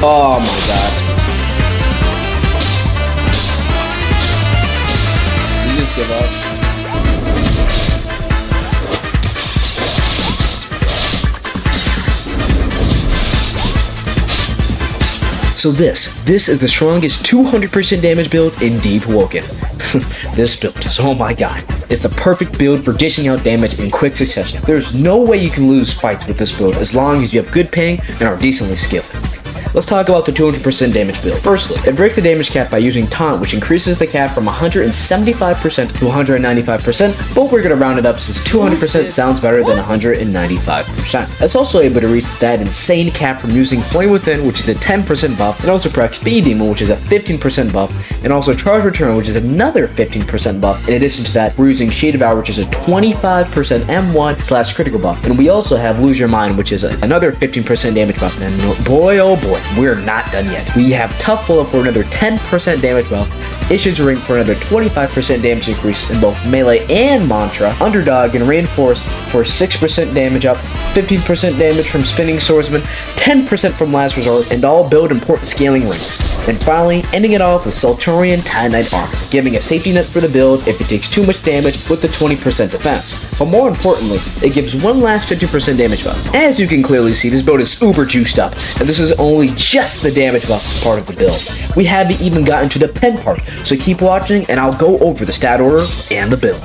Oh my god. You just give up. So this is the strongest 200% damage build in Deepwoken. This build is, oh my god, it's the perfect build for dishing out damage in quick succession. There's no way you can lose fights with this build as long as you have good ping and are decently skilled. Let's talk about the 200% damage build. Firstly, it breaks the damage cap by using Taunt, which increases the cap from 175% to 195%, but we're gonna round it up since 200% sounds better than 195%. It's also able to reach that insane cap from using Flame Within, which is a 10% buff, and also proc Speed Demon, which is a 15% buff, and also Charge Return, which is another 15% buff. In addition to that, we're using Devour, which is a 25% M1 / critical buff, and we also have Lose Your Mind, which is another 15% damage buff, and boy oh boy, we're not done yet. We have Tough Full Up for another 10% damage buff, Isshin's Ring for another 25% damage increase in both melee and mantra, Underdog and Reinforced for 6% damage up, 15% damage from Spinning Swordsman, 10% from Last Resort, and all build important scaling rings. And finally, ending it off with Sulturian Titanite Armor, giving a safety net for the build if it takes too much damage with the 20% defense. But more importantly, it gives one last 50% damage buff. As you can clearly see, this build is uber juiced up, and this is only just the damage buff part of the build. We haven't even gotten to the pen part, so keep watching and I'll go over the stat order and the build.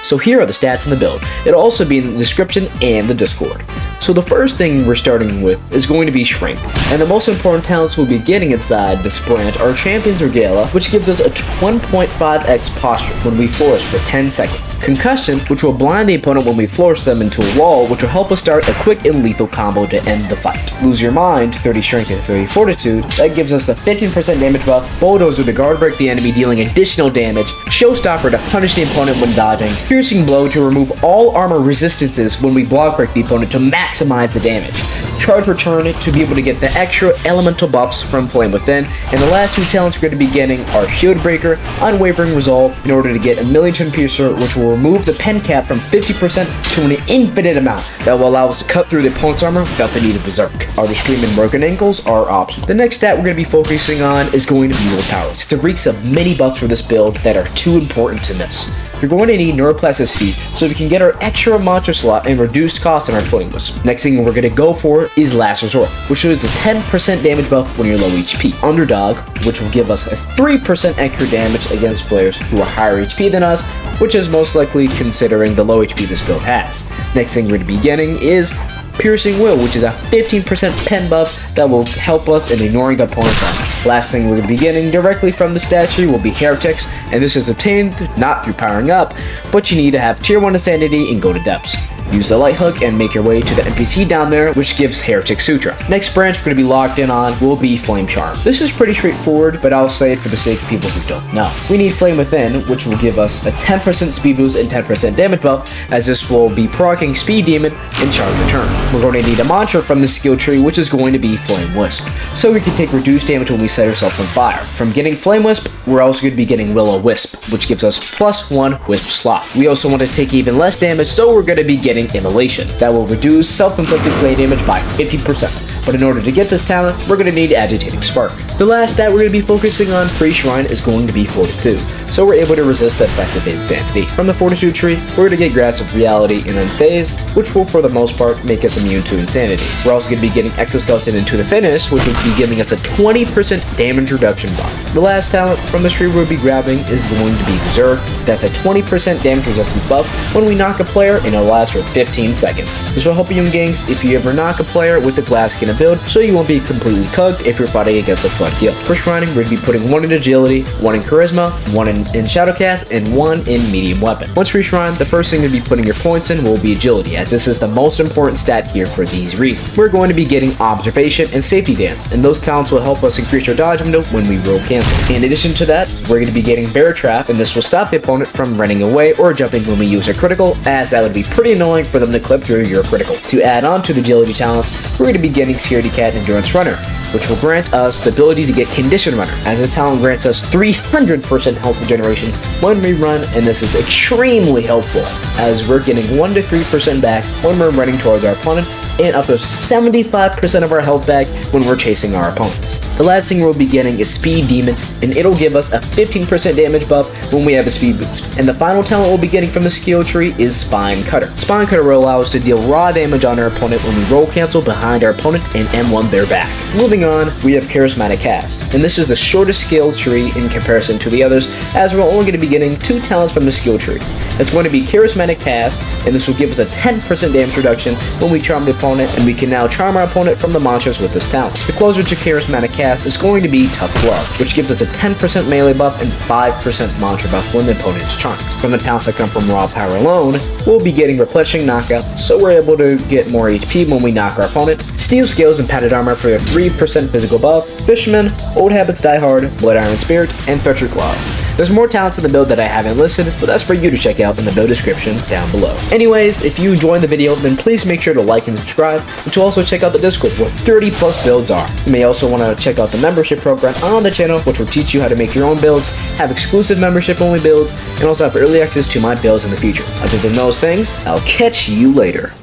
So here are the stats in the build. It'll also be in the description and the Discord. So the first thing we're starting with is going to be Shrink, and the most important talents we'll be getting inside this branch are Champion's Regala, which gives us a 1.5x posture when we flourish for 10 seconds. Concussion, which will blind the opponent when we flourish them into a wall, which will help us start a quick and lethal combo to end the fight. Lose Your Mind, 30 Strength and 30 Fortitude, that gives us the 15% damage buff, Bulldozer to guard break the enemy dealing additional damage, Showstopper to punish the opponent when dodging, Piercing Blow to remove all armor resistances when we block break the opponent to maximize the damage, Charge Return to be able to get the extra elemental buffs from Flame Within, and the last two talents we're going to be getting are Shield Breaker, Unwavering Resolve in order to get a Million Piercer, which will remove the pen cap from 50% to an infinite amount that will allow us to cut through the opponent's armor without the need of Berserk. Our Scream and Broken Ankles are optional. The next stat we're going to be focusing on is going to be Willpower. It's the reeks of many buffs for this build that are too important to miss. You're going to need Neuroplasticity so we can get our extra mantra slot and reduced cost on our Flame Wisp. Next thing we're going to go for is Last Resort, which is a 10% damage buff when you're low HP. Underdog, which will give us a 3% extra damage against players who are higher HP than us, which is most likely considering the low HP this build has. Next thing we're going to be getting is Piercing Will, which is a 15% pen buff that will help us in ignoring the opponent's armor. Last thing we're going to be getting directly from the stat tree will be Heretics, and this is obtained not through powering up, but you need to have tier 1 Insanity and go to Depths. Use the light hook and make your way to the NPC down there, which gives Heretic Sutra. Next branch we're going to be locked in on will be Flame Charm. This is pretty straightforward, but I'll say it for the sake of people who don't know. We need Flame Within, which will give us a 10% speed boost and 10% damage buff, as this will be proccing Speed Demon and Charge Return. We're going to need a mantra from the skill tree, which is going to be Flame Wisp, so we can take reduced damage when we set ourselves on fire. From getting Flame Wisp, we're also going to be getting Will-O-Wisp, which gives us +1 Wisp slot. We also want to take even less damage, so we're going to be getting Immolation. That will reduce self-inflicted flame damage by 50%. But in order to get this talent, we're going to need Agitating Spark. The last stat we're going to be focusing on pre-shrine is going to be Fortitude, so we're able to resist the effect of Insanity. From the Fortitude tree, we're going to get Grasp of Reality and Unphase, which will for the most part make us immune to Insanity. We're also going to be getting Exoskeleton into the finish, which will be giving us a 20% damage reduction buff. The last talent from the tree we'll be grabbing is going to be Berserk. That's a 20% damage resistance buff when we knock a player, and it'll last for 15 seconds. This will help you in ganks if you ever knock a player with the Glass Cannon build, so you won't be completely cooked if you're fighting against a flood heal. For shrining, we're going to be putting 1 in agility, 1 in charisma, 1 in shadowcast, and 1 in medium weapon. Once we shrine, the first thing to be putting your points in will be agility, as this is the most important stat here for these reasons. We're going to be getting observation and safety dance, and those talents will help us increase our dodge window when we roll cancel. In addition to that, we're going to be getting bear trap, and this will stop the opponent from running away or jumping when we use our critical, as that would be pretty annoying for them to clip through your critical. To add on to the agility talents, we're going to be getting Scaredy Cat and Endurance Runner, which will grant us the ability to get Condition Runner, as this talent grants us 300% health regeneration when we run, and this is extremely helpful, as we're getting 1 to 3% back when we're running towards our opponent and up to 75% of our health back when we're chasing our opponents. The last thing we'll be getting is Speed Demon, and it'll give us a 15% damage buff when we have a speed boost. And the final talent we'll be getting from the skill tree is Spine Cutter. Spine Cutter will allow us to deal raw damage on our opponent when we roll cancel behind our opponent and M1 their back. Moving on, we have Charismatic Cast, and this is the shortest skill tree in comparison to the others, as we're only going to be getting 2 talents from the skill tree. It's going to be Charismatic Cast, and this will give us a 10% damage reduction when we charm the opponent, and we can now charm our opponent from the monsters with this talent. The closer to Charismatic Cast is going to be Tough Love, which gives us a 10% melee buff and 5% monster buff when the opponent is charmed. From the talents that come from raw power alone, we'll be getting Replenishing Knockout, so we're able to get more HP when we knock our opponent, Steel Scales and Padded Armor for a 3% physical buff, Fisherman, Old Habits Die Hard, Blood Iron Spirit, and Thresher Claws. There's more talents in the build that I haven't listed, but that's for you to check out in the build description down below. Anyways, if you enjoyed the video, then please make sure to like and subscribe, and to also check out the Discord where 30 plus builds are. You may also want to check out the membership program on the channel, which will teach you how to make your own builds, have exclusive membership only builds, and also have early access to my builds in the future. Other than those things, I'll catch you later.